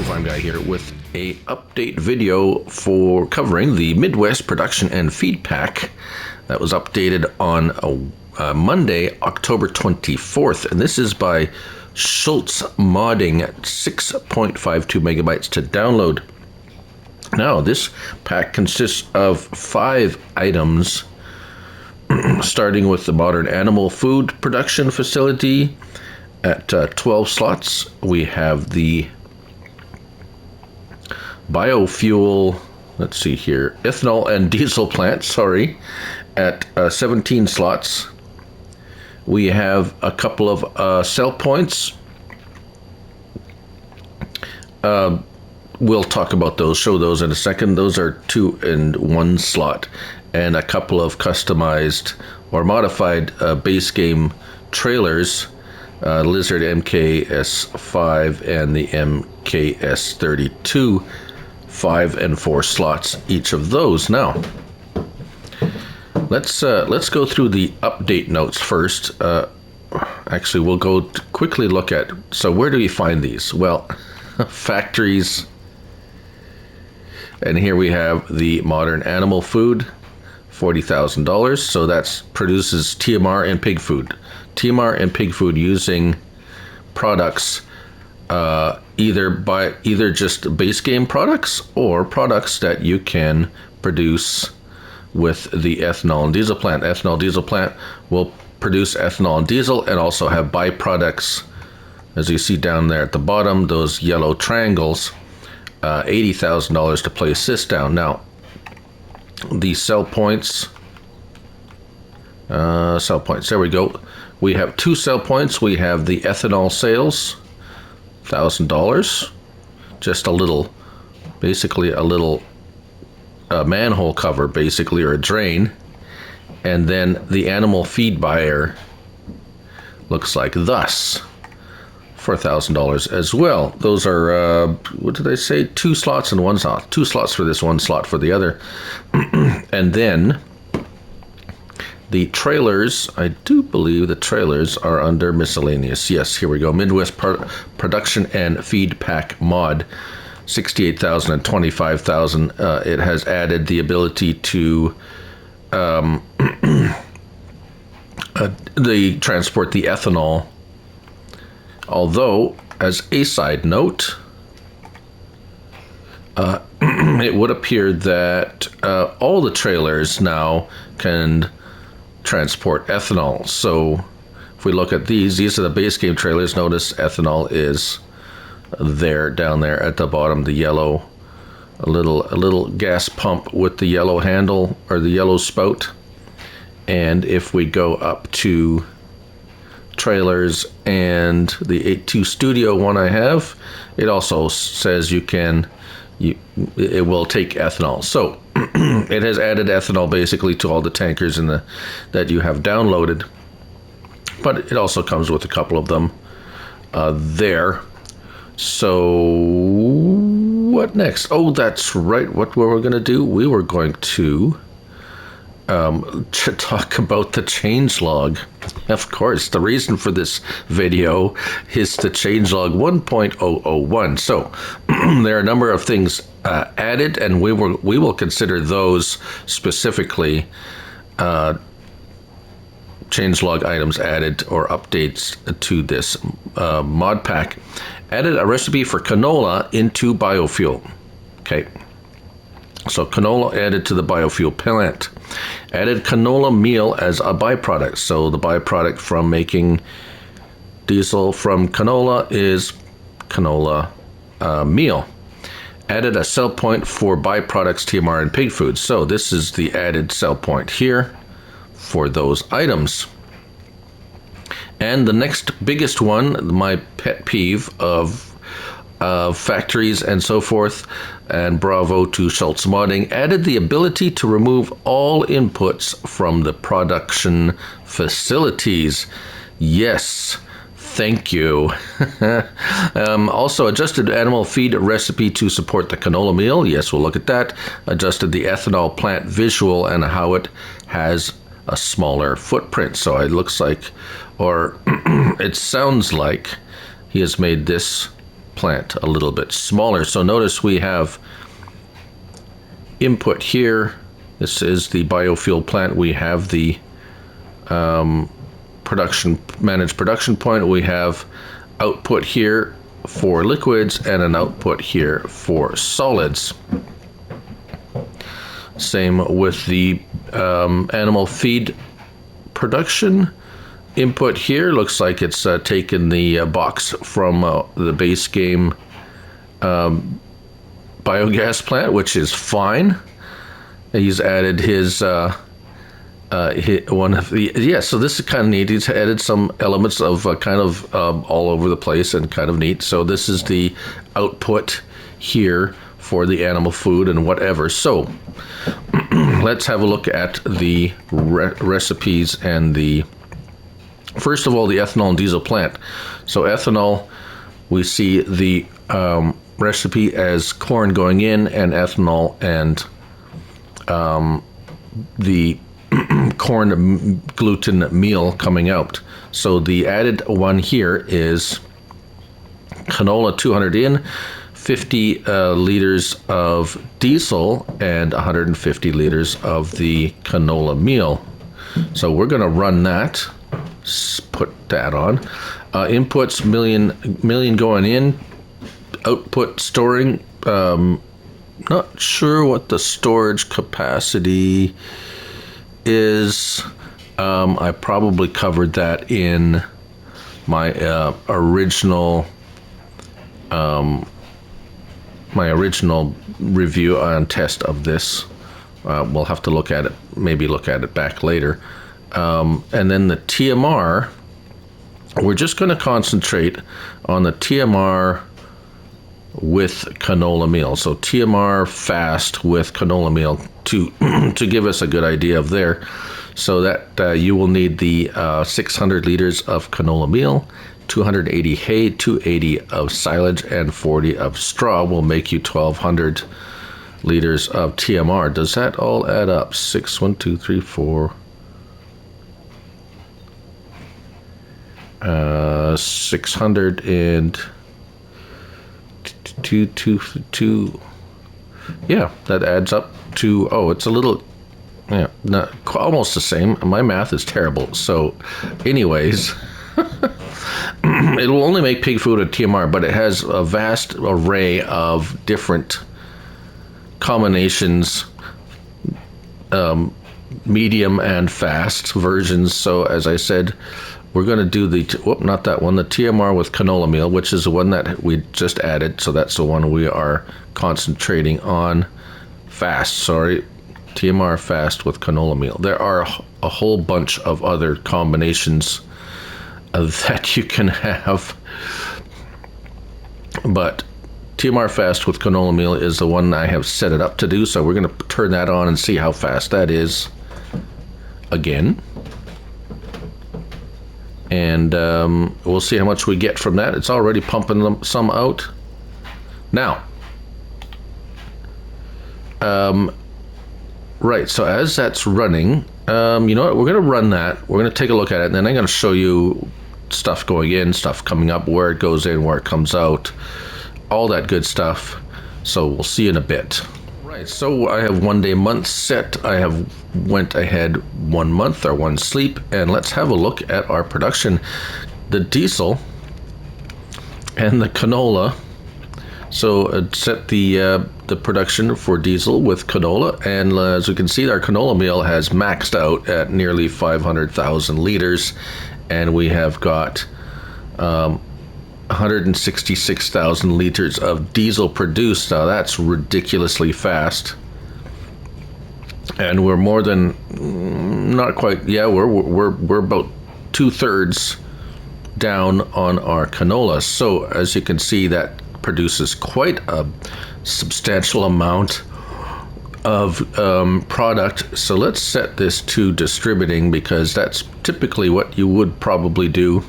Farm Guy here with a update video for covering the Midwest production and feed pack that was updated on Monday, October 24th. And this is by Schultz Modding at 6.52 megabytes to download. Now, this pack consists of 5 items, starting with the modern animal food production facility at 12 slots. We have the biofuel, let's see here, ethanol and diesel plant, at 17 slots. We have a couple of sell points. We'll talk about those, show those in a second. Those are 2 and 1 slot, and a couple of customized or modified base game trailers, Lizard MKS5 and the MKS32, 5 and 4 slots each of those. Now, let's go through the update notes first. Actually, we'll go quickly look at, so where do we find these? Well, factories. And here we have the modern animal food, $40,000. So that produces TMR and pig food. TMR and pig food using products, either just base game products or products that you can produce with the ethanol and diesel plant. Ethanol diesel plant will produce ethanol and diesel and also have byproducts, as you see down there at the bottom, those yellow triangles. $80,000 to place this down. Now, the sell points, there we go. We have 2 sell points. We have the ethanol sales, $1,000, just a little, basically a little manhole cover, basically, or a drain. And then the animal feed buyer looks like thus, $4,000 as well. Those are, what did I say? 2 slots and 1 slot. 2 slots for this, 1 slot for the other. And then the trailers, I do believe the trailers are under miscellaneous. Yes, here we go. Midwest production and feed pack mod, $68,000 and $25,000. It has added the ability to transport the ethanol. Although, as a side note, it would appear that all the trailers now can transport ethanol. So, if we look at these are the base game trailers. Notice ethanol is there, down there at the bottom, the yellow, a little gas pump with the yellow handle or the yellow spout. And if we go up to trailers and the 8.2 Studio one I have, it also says it will take ethanol. So it has added ethanol basically to all the tankers that you have downloaded, but it also comes with a couple of them there. So what next? Oh, that's right. What were we going to do? We were going to talk about the changelog. Of course, the reason for this video is the changelog 1.001. So there are a number of things added, and we will consider those specifically changelog items added or updates to this mod pack. Added a recipe for canola into biofuel. Okay. So canola added to the biofuel plant. Added canola meal as a byproduct. So the byproduct from making diesel from canola is canola meal. Added a sell point for byproducts, TMR, and pig food. So this is the added sell point here for those items. And the next biggest one, my pet peeve of factories and so forth, and bravo to Schultz Modding, added the ability to remove all inputs from the production facilities. Yes, thank you. Also adjusted animal feed recipe to support the canola meal. Yes, we'll look at that. Adjusted the ethanol plant visual and how it has a smaller footprint. So it looks like, or it sounds like he has made this plant a little bit smaller. So notice we have input here. This is the biofuel plant. We have the managed production point. We have output here for liquids and an output here for solids. Same with the animal feed production. Input here looks like it's taken the box from the base game biogas plant, which is fine. He's added his one of the, yeah, so this is kind of neat. He's added some elements of kind of all over the place and kind of neat. So this is the output here for the animal food and whatever. So let's have a look at the recipes and the, first of all, the ethanol and diesel plant. So ethanol, we see the recipe as corn going in and ethanol and the corn gluten meal coming out. So the added one here is canola 200 in, 50 liters of diesel, and 150 liters of the canola meal. So we're going to run that, put that on. Inputs million going in, output storing, not sure what the storage capacity is. I probably covered that in my original review and test of this. We'll have to look at it, maybe look at it back later. And then the TMR, we're just going to concentrate on the TMR with canola meal. So TMR fast with canola meal to give us a good idea of there. So that you will need the 600 liters of canola meal, 280 hay, 280 of silage, and 40 of straw will make you 1,200 liters of TMR. Does that all add up? 6, 1, 2, 3, 4. 600 and 2. Yeah, that adds up to, oh, it's a little, yeah, not almost the same. My math is terrible. So anyways, it will only make pig food a TMR, but it has a vast array of different combinations, medium and fast versions. So as I said, we're going to do the, not that one, the TMR with canola meal, which is the one that we just added. So that's the one we are concentrating on. Fast, sorry, TMR fast with canola meal. There are a whole bunch of other combinations that you can have, but TMR fast with canola meal is the one I have set it up to do. So we're going to turn that on and see how fast that is again. And we'll see how much we get from that. It's already pumping some out. Now, right, so as that's running, you know what, we're going to run that. We're going to take a look at it, and then I'm going to show you stuff going in, stuff coming up, where it goes in, where it comes out, all that good stuff. So we'll see in a bit. Right, so I have 1 day month set. I have went ahead 1 month or one sleep, and let's have a look at our production. The diesel and the canola. So set the production for diesel with canola, and as we can see, our canola meal has maxed out at nearly 500,000 liters, and we have got 166,000 liters of diesel produced. Now that's ridiculously fast, and we're more than, not quite, yeah, we're about 2/3 down on our canola. So as you can see, that produces quite a substantial amount of product. So let's set this to distributing, because that's typically what you would probably do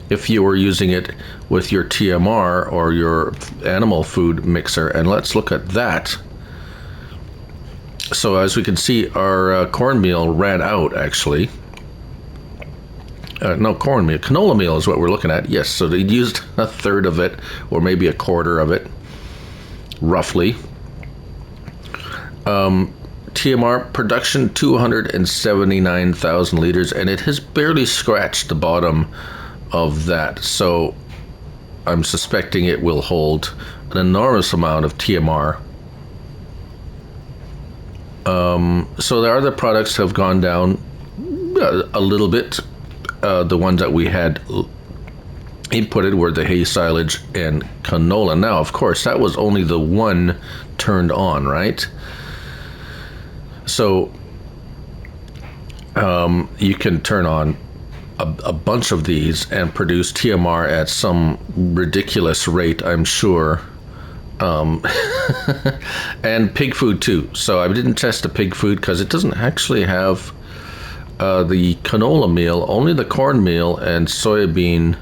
if you were using it with your TMR or your animal food mixer. And let's look at that. So as we can see, our cornmeal ran out actually. no, cornmeal. Canola meal is what we're looking at. Yes, so they used a third of it, or maybe a quarter of it, roughly. TMR production 279,000 liters, and it has barely scratched the bottom of that. So I'm suspecting it will hold an enormous amount of TMR. So the other products have gone down a little bit. The ones that we had inputted were the hay silage and canola. Now, of course, that was only the one turned on, right? So you can turn on a bunch of these and produce TMR at some ridiculous rate, I'm sure. And pig food too. So I didn't test the pig food because it doesn't actually have the canola meal, only the cornmeal and soybean.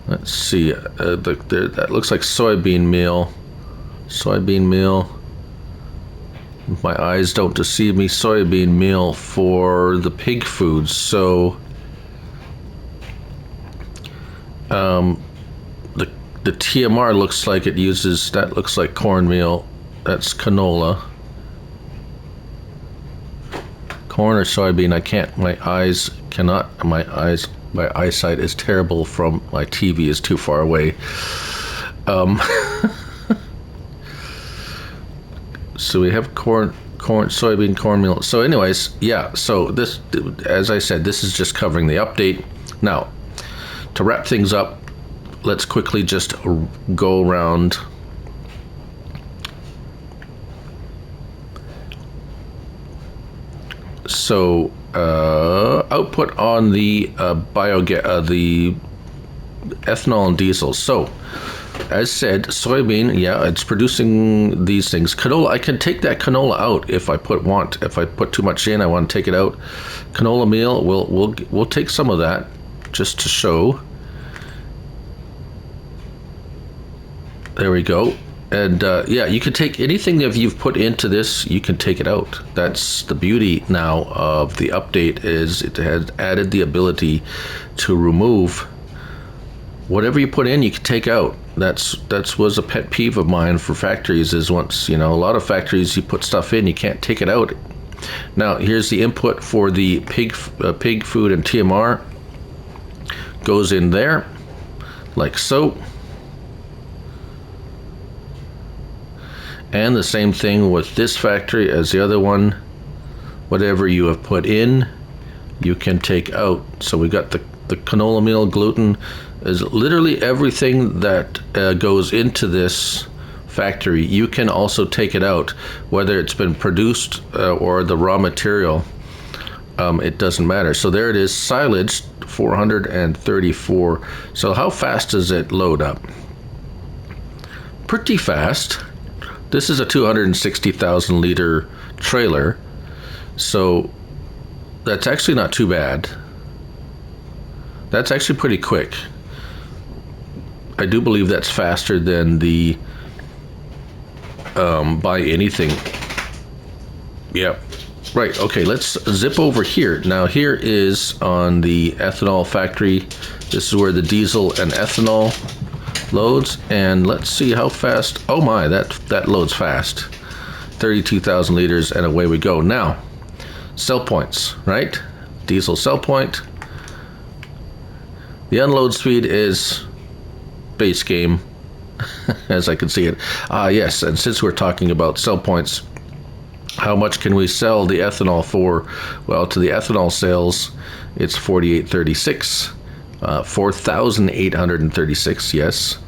Let's see, that looks like soybean meal. Soybean meal. My eyes don't deceive me. Soybean meal for the pig food. So the TMR looks like it uses, that looks like cornmeal. That's canola. Corn or soybean, I can't, my eyesight is terrible from my TV is too far away. So we have corn, soybean, cornmeal. So anyways, yeah, so this, as I said, this is just covering the update. Now, to wrap things up, let's quickly just go around. So output on the the ethanol and diesel. So as said, soybean, yeah, it's producing these things. Canola, I can take that canola out if I put too much in, I want to take it out. Canola meal, we'll take some of that just to show. There we go. And yeah, you can take anything that you've put into this, you can take it out. That's the beauty now of the update, is it has added the ability to remove whatever you put in, you can take out. That was a pet peeve of mine for factories, is once, a lot of factories, you put stuff in, you can't take it out. Now, here's the input for the pig food and TMR. Goes in there, like so. And the same thing with this factory as the other one. Whatever you have put in, you can take out. So we got the canola meal, gluten, is literally everything that goes into this factory. You can also take it out, whether it's been produced or the raw material. It doesn't matter. So there it is, silage 434. So how fast does it load up? Pretty fast. This is a 260,000 liter trailer, so that's actually not too bad. That's actually pretty quick. I do believe that's faster than the buy anything. Yep. Right, okay, let's zip over here. Now here is on the ethanol factory. This is where the diesel and ethanol loads, and let's see how fast. Oh my, that loads fast. 32,000 liters, and away we go. Now, sell points, right? Diesel sell point. The unload speed is base game, as I can see it. Yes, and since we're talking about sell points, how much can we sell the ethanol for? Well, to the ethanol sales, it's 48.36. 4,836, yes.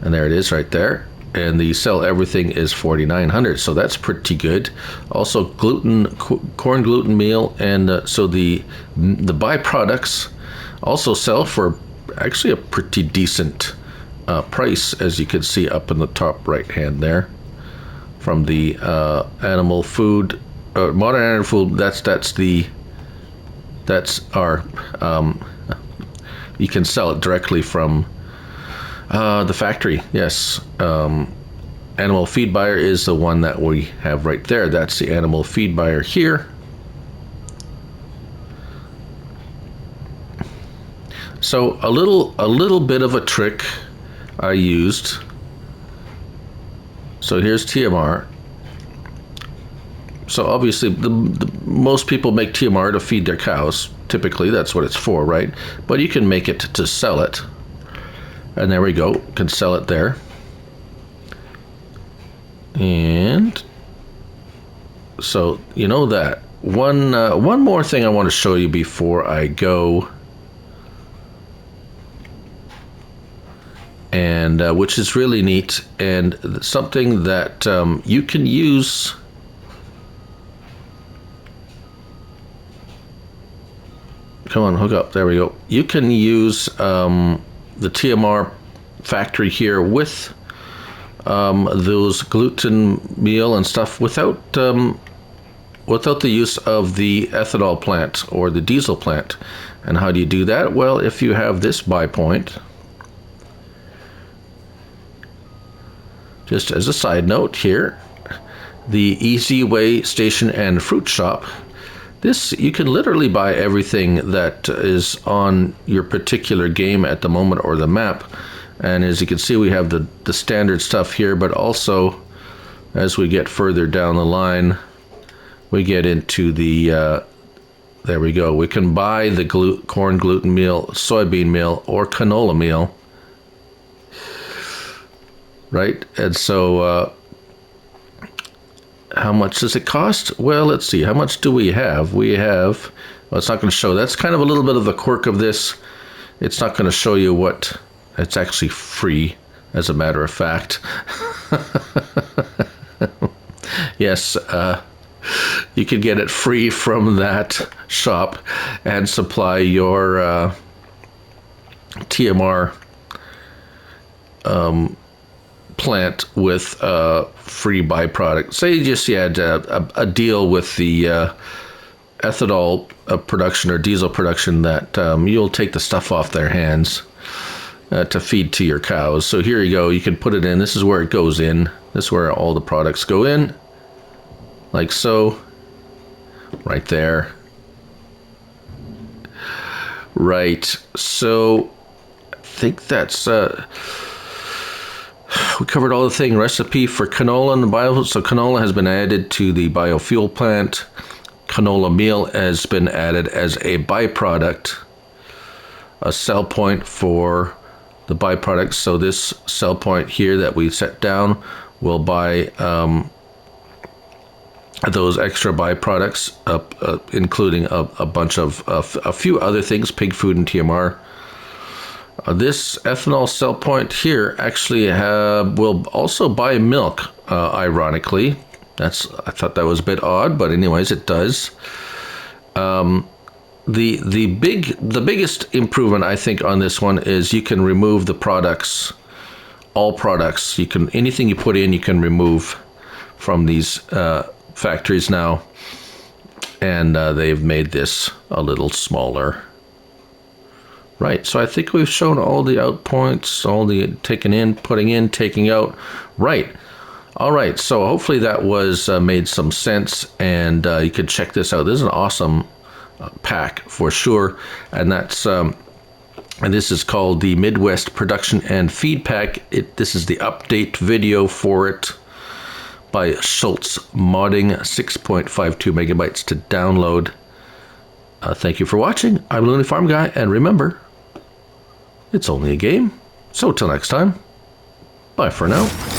And there it is right there. And the sell everything is 4,900, so that's pretty good. Also corn gluten meal, and so the byproducts also sell for actually a pretty decent price, as you can see up in the top right hand there. From the animal food, modern animal food, that's our you can sell it directly from the factory. Yes. Animal feed buyer is the one that we have right there. That's the animal feed buyer here. So a little bit of a trick I used. So here's TMR. So obviously, most people make TMR to feed their cows. Typically, that's what it's for, right? But you can make it to sell it. And there we go. Can sell it there. And so you know that. One more thing I want to show you before I go, and which is really neat and something that you can use. Come on, hook up. There we go. You can use the TMR factory here with those gluten meal and stuff without the use of the ethanol plant or the diesel plant. And how do you do that? Well, if you have this buy point, just as a side note here, the Easy Way Station and Fruit Shop. This, you can literally buy everything that is on your particular game at the moment or the map. And as you can see, we have the standard stuff here, but also as we get further down the line, we get into the, there we go. We can buy the corn gluten meal, soybean meal, or canola meal, right? And so, how much does it cost? Well, let's see. How much do we have? We have, well, it's not going to show. That's kind of a little bit of the quirk of this. It's not going to show you what, it's actually free, as a matter of fact. Yes, you can get it free from that shop and supply your TMR plant with free byproduct. Say just you had a deal with the ethanol production or diesel production that you'll take the stuff off their hands to feed to your cows. So here you go. You can put it in. This is where it goes in. This is where all the products go in. Like so. Right there. Right. So I think that's... we covered all the thing. Recipe for canola and the bio. So canola has been added to the biofuel plant. Canola meal has been added as a byproduct. A sell point for the byproducts. So this sell point here that we set down will buy those extra byproducts, including a bunch of a few other things, pig food and TMR. This ethanol sell point here actually will also buy milk, ironically. I thought that was a bit odd, but anyways, it does. The biggest improvement I think on this one is you can remove the products, all products. Anything you put in, you can remove from these factories now, and they've made this a little smaller. Right, so I think we've shown all the out points, all the taking in, putting in, taking out. Right. All right, so hopefully that was made some sense, and you can check this out. This is an awesome pack for sure, and that's and this is called the Midwest Production and Feed Pack. This is the update video for it by Schultz Modding, 6.52 megabytes to download. Thank you for watching. I'm Looney Farm Guy, and remember, it's only a game. So till next time, bye for now.